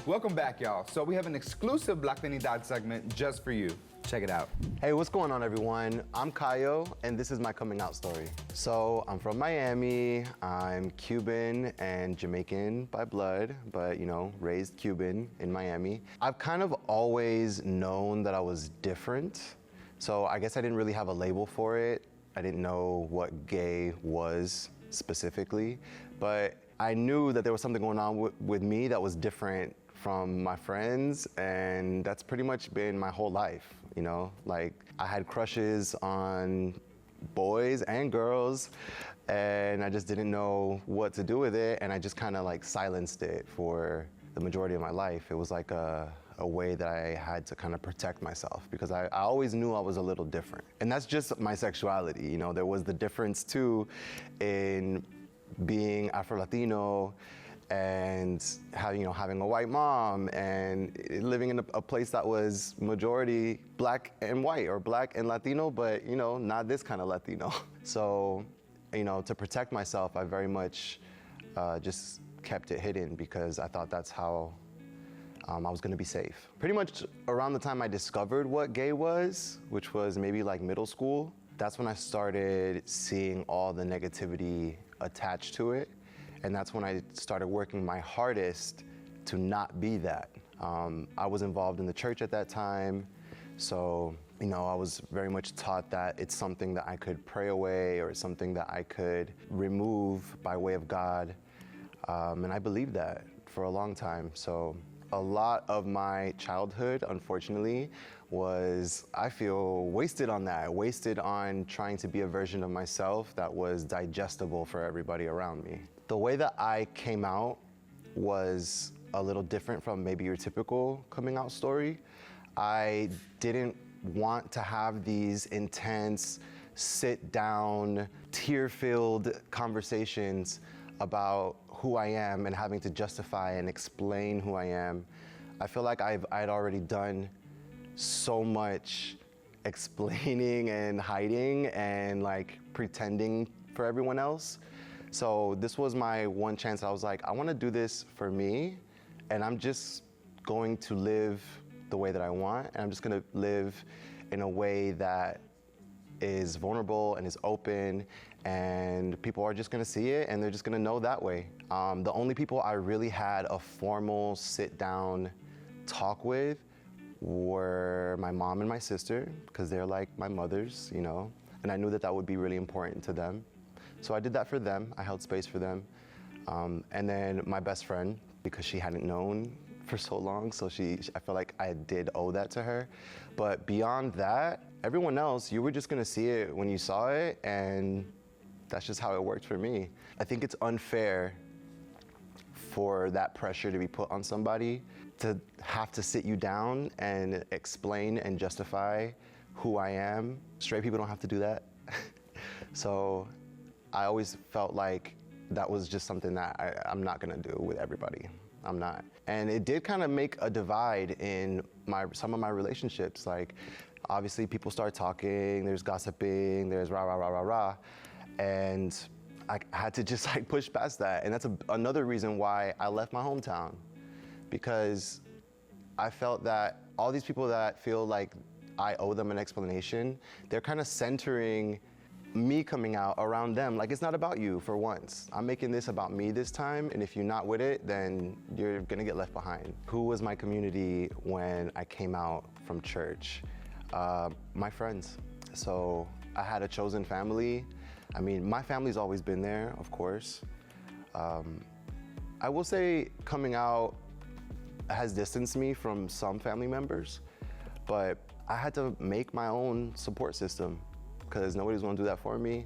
Welcome back, y'all. So we have an exclusive Blacktinidad segment just for you. Check it out. Hey, what's going on, everyone? I'm Caio, and this is my coming out story. So I'm from Miami. I'm Cuban and Jamaican by blood, but raised Cuban in Miami. I've kind of always known that I was different. So I guess I didn't really have a label for it. I didn't know what gay was specifically, but I knew that there was something going on with me that was different from my friends, and that's pretty much been my whole life, Like, I had crushes on boys and girls, and I just didn't know what to do with it, and I just kind of like silenced it for the majority of my life. It was like a way that I had to kind of protect myself, because I always knew I was a little different. And that's just my sexuality, There was the difference too in being Afro-Latino and having a white mom and living in a place that was majority black and white, or black and Latino, but not this kind of Latino. So, to protect myself, I very much just kept it hidden, because I thought that's how I was gonna be safe. Pretty much around the time I discovered what gay was, which was maybe like middle school, that's when I started seeing all the negativity attached to it. And that's when I started working my hardest to not be that. I was involved in the church at that time, so I was very much taught that it's something that I could pray away, or something that I could remove by way of God. And I believed that for a long time. So a lot of my childhood, unfortunately, was, I feel, wasted on that. Wasted on trying to be a version of myself that was digestible for everybody around me. The way that I came out was a little different from maybe your typical coming out story. I didn't want to have these intense, sit down, tear-filled conversations about who I am and having to justify and explain who I am. I feel like I'd already done so much explaining and hiding and like pretending for everyone else. So this was my one chance. I was like, I want to do this for me, and I'm just going to live the way that I want, and I'm just going to live in a way that is vulnerable and is open, and people are just gonna see it and they're just gonna know that way. The only people I really had a formal sit down talk with were my mom and my sister, because they're like my mothers, and I knew that that would be really important to them. So I did that for them. I held space for them. And then my best friend, because she hadn't known for so long, so I felt like I did owe that to her. But beyond that, everyone else, you were just gonna see it when you saw it, and that's just how it worked for me. I think it's unfair for that pressure to be put on somebody, to have to sit you down and explain and justify who I am. Straight people don't have to do that. So I always felt like that was just something that I'm not gonna do with everybody. I'm not. And it did kind of make a divide in some of my relationships. Like, obviously people start talking, there's gossiping, there's rah, rah, rah, rah, rah. And I had to just like push past that. And that's another reason why I left my hometown, because I felt that all these people that feel like I owe them an explanation, they're kind of centering me coming out around them. Like, it's not about you for once. I'm making this about me this time, and if you're not with it, then you're gonna get left behind. Who was my community when I came out from church? My friends. So I had a chosen family. I mean, my family's always been there, of course. I will say coming out has distanced me from some family members, but I had to make my own support system, because nobody's gonna do that for me,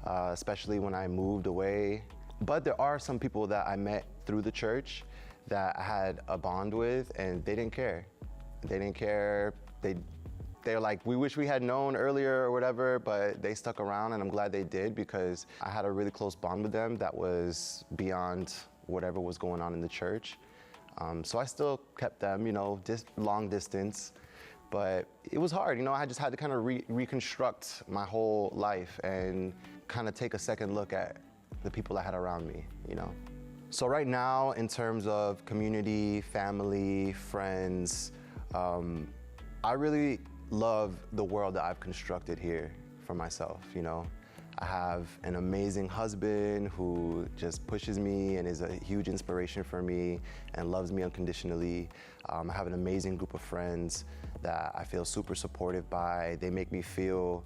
especially when I moved away. But there are some people that I met through the church that I had a bond with, and they didn't care. They didn't care. They're like, we wish we had known earlier or whatever, but they stuck around, and I'm glad they did, because I had a really close bond with them that was beyond whatever was going on in the church. So I still kept them, long distance. But it was hard, I just had to kind of reconstruct my whole life and kind of take a second look at the people I had around me, So right now, in terms of community, family, friends, I really love the world that I've constructed here for myself, you know. I have an amazing husband who just pushes me and is a huge inspiration for me and loves me unconditionally. I have an amazing group of friends that I feel super supportive by. They make me feel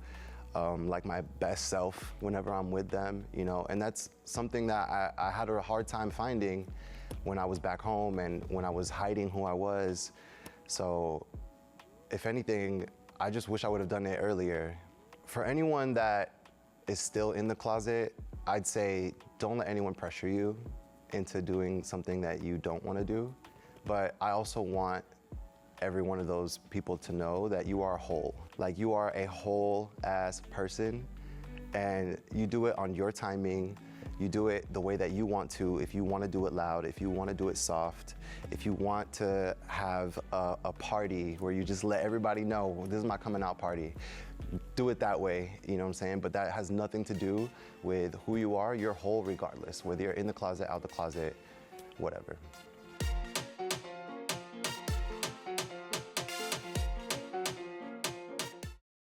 like my best self whenever I'm with them, you know, and that's something that I had a hard time finding when I was back home and when I was hiding who I was. So if anything, I just wish I would have done it earlier. For anyone that is still in the closet, I'd say don't let anyone pressure you into doing something that you don't want to do. But I also want every one of those people to know that you are whole. Like, you are a whole ass person, and you do it on your timing. You do it the way that you want to. If you want to do it loud, if you want to do it soft, if you want to have a party where you just let everybody know, this is my coming out party, do it that way, you know what I'm saying? But that has nothing to do with who you are. You're whole regardless, whether you're in the closet, out the closet, whatever.